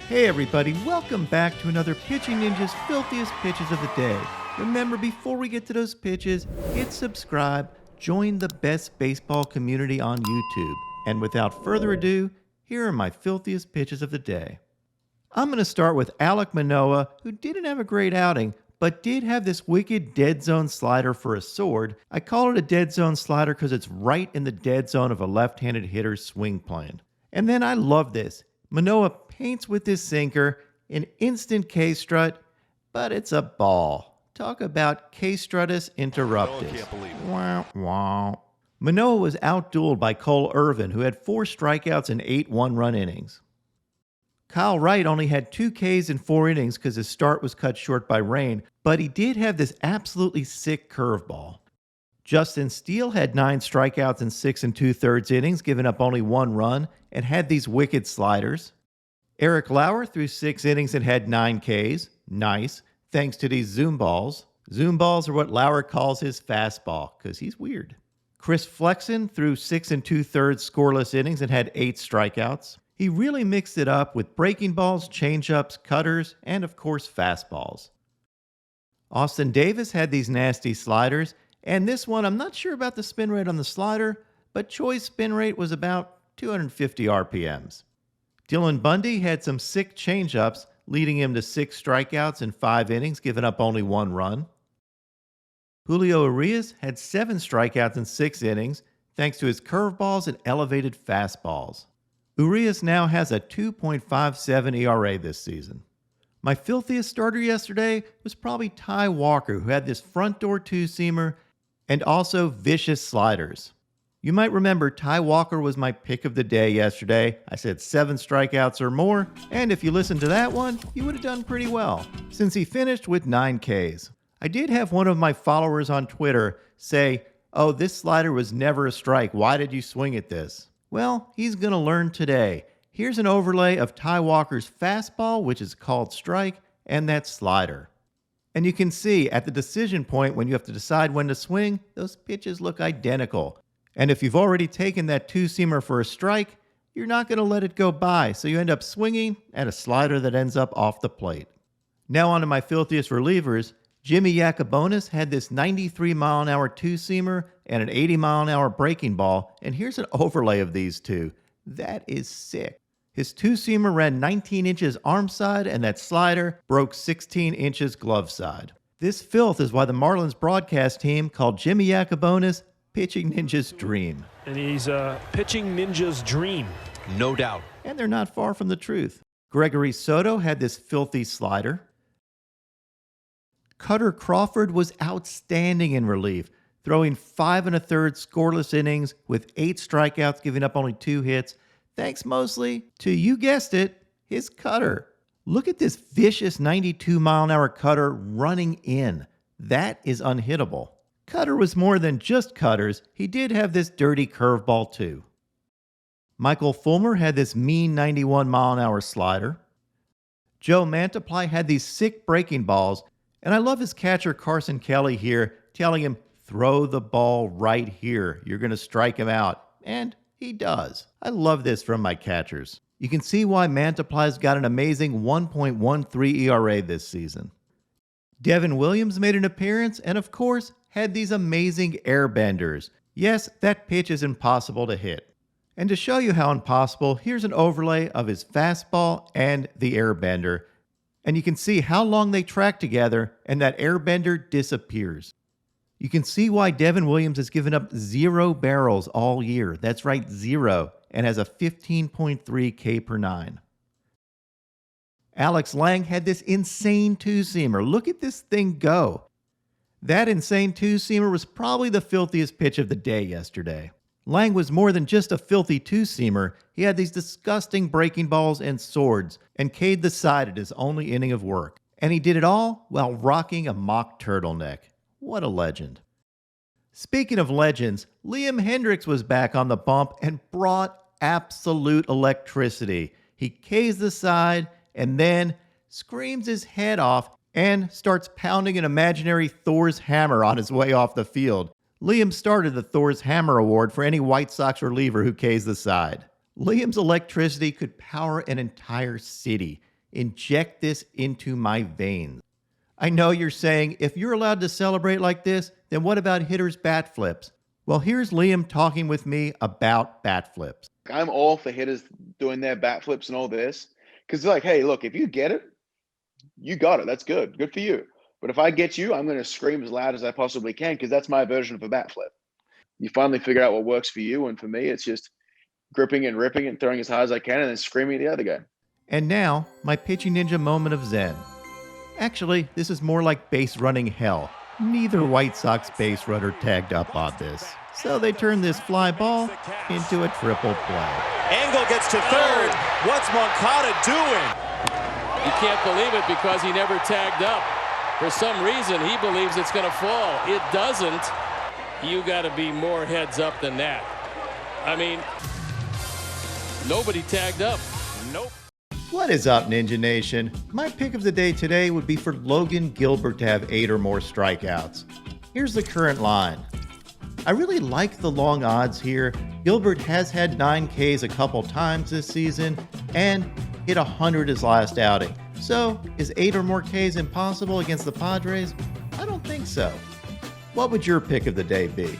Hey everybody, welcome back to another Pitching Ninja's Filthiest Pitches of the Day. Remember, before we get to those pitches, hit subscribe, join the best baseball community on YouTube. And without further ado, here are my filthiest pitches of the day. I'm going to start with Alec Manoa, who didn't have a great outing, but did have this wicked dead zone slider for a sword. I call it a dead zone slider because it's right in the dead zone of a left-handed hitter's swing plane. And then I love this. Manoa paints with his sinker, an instant K-strut, but it's a ball. Talk about K-strutus interruptus. Wow, wow. Manoa was outdueled by Cole Irvin, who had 4 strikeouts and 8 one-run innings. Kyle Wright only had 2 Ks in 4 innings because his start was cut short by rain, but he did have this absolutely sick curveball. Justin Steele had 9 strikeouts in 6 2/3 innings, giving up only 1 run, and had these wicked sliders. Eric Lauer threw 6 innings and had 9 Ks. Nice, thanks to these zoom balls. Zoom balls are what Lauer calls his fastball, because he's weird. Chris Flexen threw 6 2/3 scoreless innings and had 8 strikeouts. He really mixed it up with breaking balls, changeups, cutters, and of course fastballs. Austin Davis had these nasty sliders, and this one, I'm not sure about the spin rate on the slider, but Choi's spin rate was about 250 RPMs. Dylan Bundy had some sick changeups, leading him to 6 strikeouts in 5 innings, giving up only 1 run. Julio Urias had 7 strikeouts in 6 innings, thanks to his curveballs and elevated fastballs. Urias now has a 2.57 ERA this season. My filthiest starter yesterday was probably Taijuan Walker, who had this front door 2-seamer and also vicious sliders. You might remember Taijuan Walker was my pick of the day yesterday. I said 7 strikeouts or more, and if you listened to that one, you would have done pretty well, since he finished with 9 Ks. I did have one of my followers on Twitter say, "Oh, this slider was never a strike. Why did you swing at this?" Well, he's going to learn today. Here's an overlay of Taijuan Walker's fastball, which is called strike, and that slider. And you can see at the decision point when you have to decide when to swing, those pitches look identical. And if you've already taken that 2-seamer for a strike, you're not going to let it go by, so you end up swinging at a slider that ends up off the plate. Now on to my filthiest relievers. Jimmy Yacabonis had this 93-mile-an-hour 2-seamer and an 80-mile-an-hour breaking ball, and here's an overlay of these two. That is sick. His 2-seamer ran 19 inches arm side, and that slider broke 16 inches glove side. This filth is why the Marlins broadcast team called Jimmy Yacabonis Pitching Ninja's Dream. And he's Pitching Ninja's Dream. No doubt. And they're not far from the truth. Gregory Soto had this filthy slider. Kutter Crawford was outstanding in relief, throwing 5 1/3 scoreless innings with 8 strikeouts, giving up only 2 hits, thanks mostly to, you guessed it, his cutter. Look at this vicious 92-mile-an-hour cutter running in. That is unhittable. Cutter was more than just cutters. He did have this dirty curveball too. Michael Fulmer had this mean 91-mile-an-hour slider. Joe Mantiply had these sick breaking balls, and I love his catcher Carson Kelly here telling him, throw the ball right here. You're going to strike him out. And he does. I love this from my catchers. You can see why Mantiply's got an amazing 1.13 ERA this season. Devin Williams made an appearance and, of course, had these amazing airbenders. Yes, that pitch is impossible to hit. And to show you how impossible, here's an overlay of his fastball and the airbender. And you can see how long they track together, and that airbender disappears. You can see why Devin Williams has given up 0 barrels all year. That's right, 0, and has a 15.3 K per 9. AlexLang had this insane 2-seamer. Look at this thing go. That insane 2-seamer was probably the filthiest pitch of the day yesterday. Lange was more than just a filthy 2-seamer. He had these disgusting breaking balls and swords, and K'd the side at his only inning of work. And he did it all while rocking a mock turtleneck. What a legend. Speaking of legends, Hendriks was back on the bump and brought absolute electricity. He K's the side and then screams his head off and starts pounding an imaginary Thor's hammer on his way off the field. Liam started the Thor's Hammer Award for any White Sox reliever who K's the side. Liam's electricity could power an entire city. Inject this into my veins. I know you're saying, if you're allowed to celebrate like this, then what about hitters' bat flips? Well, here's Liam talking with me about bat flips. I'm all for hitters doing their bat flips and all this. Because they're like, hey, look, if you get it, you got it. That's good. Good for you. But if I get you, I'm going to scream as loud as I possibly can because that's my version of a bat flip. You finally figure out what works for you. And for me, it's just gripping and ripping and throwing as hard as I can and then screaming at the other guy. And now, my pitching ninja moment of zen. Actually, this is more like base running hell. Neither White Sox base runner tagged up on this. So they turn this fly ball into a triple play. Angle gets to third. What's Moncada doing? You can't believe it because he never tagged up. For some reason, he believes it's going to fall. It doesn't. You got to be more heads up than that. I mean, nobody tagged up. Nope. What is up, Ninja Nation? My pick of the day today would be for Logan Gilbert to have 8 or more strikeouts. Here's the current line. I really like the long odds here. Gilbert has had 9 Ks a couple times this season and hit 100 his last outing. So, is 8 or more Ks impossible against the Padres? I don't think so. What would your pick of the day be?